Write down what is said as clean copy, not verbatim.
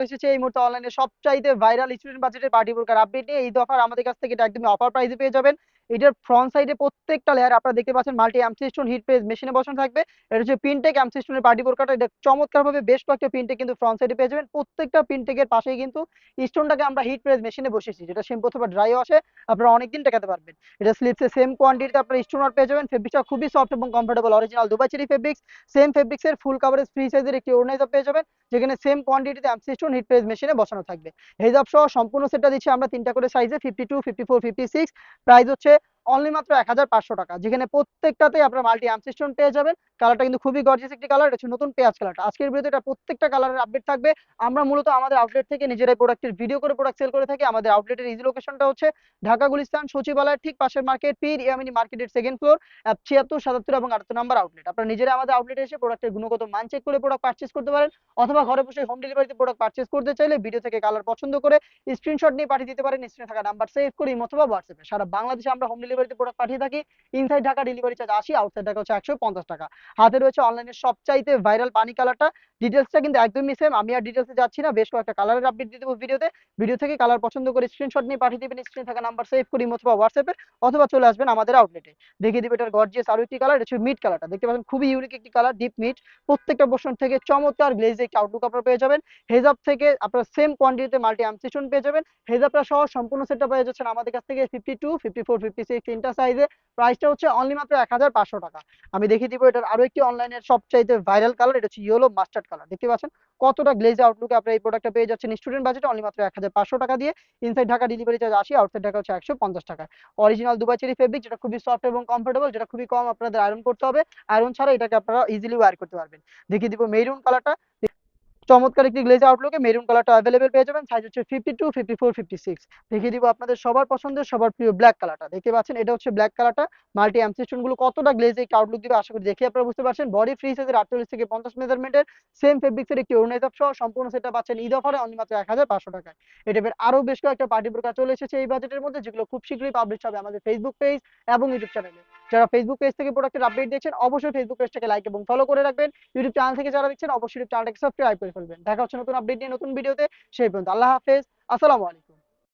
এসেছে এই মুহূর্তে অনলাইনে সবচাইতে ভাইরাল স্টুডেন্ট বাজেটের পার্টি বোরকার আপডেট নিয়ে। ঈদ অফার আমাদের কাছ থেকে এটা একদমই অফার প্রাইসে পেয়ে যাবেন। এটার ফ্রন্ট সাইডে প্রত্যেকটা লেয়ার আপনারা দেখতে পাচ্ছেন multi MC stone hit page মেশিনে বসানো থাকবে। এটা হচ্ছে পিনটেক এমসি স্টোনের পার্টি বোরকাটা। এটা চমৎকার ভাবে বেশ কয়েকটা পিনটেক কিন্তু ফ্রন্ট সাইডে পেয়ে যাবেন। প্রত্যেকটা পিনটেকের পাশেই কিন্তু স্টোনটাকে আমরা হিট প্রেস মেশিনে বসিয়েছি, যেটা শ্যাম্পু অথবা ড্রাই ওয়াশে আপনারা অনেকদিন টেকাতে পারবেন। এটা স্লিপসে সেম কোয়ান্টিটিতে আপনারা স্টোনার পেয়ে যাবেন। ফেব্রিকটা খুবই সফট এবং comfortable, original Dubai cherry fabrics. Same ফেব্রিক্সের ফুল কাভারেজ ফ্রি সাইজের একটি ওড়নাইজা পেয়ে যাবেন, যেখানে সেম কোয়ান্টিটিতে এমসি স্টোন হিট প্রেস মেশিনে বসানো থাকবে। হেজাব সহ সম্পূর্ণ সেটটা দিচ্ছি আমরা তিনটা করে সাইজে, 52, 54, 56। প্রাইস হচ্ছে অনলি মাত্র 1500 টাকা, যেখানে প্রত্যেকটাতে আপনার মাল্টি এমসি স্টোন পেয়ে যাবেন। কালারটা কিন্তু খুবই গর্জিয়াস একটি কালার, এটা হচ্ছে নতুন পেঁয়াজ কালারটা। আজকের ভিডিওতে এটা প্রত্যেকটা কালারের আপডেট থাকবে। আমরা মূলত আমাদের আউটলেট থেকে নিজেরাই প্রোডাক্টের ভিডিও করে প্রোডাক্ট সেল করে থাকি। আমাদের আউটলেটের ইজি লোকেশনটা হচ্ছে ঢাকা গুলিস্তান সচিবালয়ের ঠিক পাশের মার্কেট, পীর ইয়ামিনী মার্কেটের সেকেন্ড ফ্লোর, 76, 77 এবং 78 নম্বর আউটলেট। আপনারা নিজেরা আমাদের আউটলেটে এসে প্রোডাক্টের গুণগত মান চেক করে প্রোডাক্ট পারচেজ করতে পারেন, অথবা ঘরে বসে হোম ডেলিভারিতে প্রোডাক্ট পারচেজ করতে চাইলে ভিডিও থেকে কালার পছন্দ করে স্ক্রিনশট নিয়ে পাঠিয়ে দিতে পারেন স্ক্রিনে থাকা নাম্বার সেভ করে ইমো অথবা হোয়াটসঅ্যাপে। সারা বাংলাদেশে আমরা হোম ডেলিভারিতে প্রোডাক্ট পাঠিয়ে থাকি। Inside Dhaka delivery charge 80, outside Dhaka হচ্ছে 150 টাকা। হাতে রয়েছে অনলাইনের সবচাইতে ভাইরাল পানি কালারটা। ডিটেলসটা কিন্তু একদমই সেম, আমি আর ডিটেলসে যাচ্ছি না, বেশ কয়েকটা কালারের আপডেট দিয়ে দেবো ভিডিওতে। ভিডিও থেকে কালার পছন্দ করে স্ক্রিনশট নিয়ে পাঠিয়ে দিবেন স্ক্রিনে থাকা নাম্বার সেভ করে ইমো অথবা হোয়াটসঅ্যাপে, অথবা চলে আসবেন আমাদের আউটলেটে। দেখিয়ে দিবে এটার গর্জিয়াস আরো একটি কালার, এটা হচ্ছে মিড কালারটা। দেখতে পাচ্ছেন খুবই ইউনিক একটি কালার, ডিপ মিড। প্রত্যেকটা পোর্শন থেকে চমৎকার গ্লেজে একটি আউটলুক আপনারা পেয়ে যাবেন। হেজাব থেকে আপনারা সেম কোয়ান্টিটিতে মাল্টি এমসিশন পেয়ে যাবেন। হেজাবটা সহ সম্পূর্ণ সেটটা পেয়ে যাচ্ছেন আমাদের কাছ থেকে 52, 54, 56 তিনটা সাইজে। প্রাইসটা হচ্ছে অনলি মাত্র 1500 টাকা। আমি দেখিয়ে দিব এটার আরো একটি অনলাইনের সবচাইতে ভাইরাল কালার, এটা হচ্ছে ইয়েলো মাস্টার্ড কালার। দেখতে পাচ্ছেন কতটা গ্লেজে আউটলুকে আপনারা এই প্রোডাক্টটা পেয়ে যাচ্ছেন স্টুডেন্ট বাজেটে অনলি মাত্র 1500 টাকা দিয়ে। Inside Dhaka delivery charge 80, outside Dhaka হচ্ছে 150 টাকা। অরিজিনাল দুবাই চেরি ফেব্রিক, যেটা খুবই সফট এবং কমফোর্টেবল, যেটা খুবই কম আপনাদের আয়রন করতে হবে। আয়রন ছাড়া এটাকে আপনারা ইজিলি ওয়্যার করতে পারবেন। দেখিয়ে দিব মেরুন কালারটা। চমৎকার একটি গ্লেজ আউটলুকে মেরুন কালারটা অ্যাভেলেবেল পেয়ে যাবেন। সাইজ হচ্ছে 52, 54, 56। দেখিয়ে দিব আপনাদের সবার পছন্দের সবার প্রিয় ব্ল্যাক কালারটা। দেখতে পাচ্ছেন এটা হচ্ছে ব্ল্যাক কালারটা। মাল্টি এমসিস্টোন গুলো কতটা গ্লেজে একটি আউটলুক দিবে আশা করি দেখে আপনারা বুঝতে পারছেন। বডি ফ্রি সাইজের 48 থেকে 50 মেজারমেন্টের সেম ফেব্রিক্সের একটি ওড়নাইজাব সহ সম্পূর্ণ সেটটা পাচ্ছেন ঈদ অফারে অনলি মাত্র 1500 টাকায়। এটা আরো বেশ কয়েকটা পার্টি প্রকার চলে এসেছে এই বাজেটের মধ্যে, যেগুলো খুব শীঘ্রই পাবলিশ হবে আমাদের ফেসবুক পেজ এবং ইউটিউব চ্যানেলে। যারা ফেসবুক পেজ থেকে প্রোডাক্টের আপডেট দেখছেন অবশ্যই ফেসবুক পেজটাকে লাইক এবং ফলো করে রাখবেন। ইউটিউব চ্যানেল থেকে যারা দেখছেন অবশ্যই চ্যানেলটাকে সাবস্ক্রাইব করে ফেলবেন। দেখা হচ্ছে নতুন আপডেট নিয়ে নতুন ভিডিওতে। সেই পর্যন্ত আল্লাহ হাফেজ, আসসালামু আলাইকুম।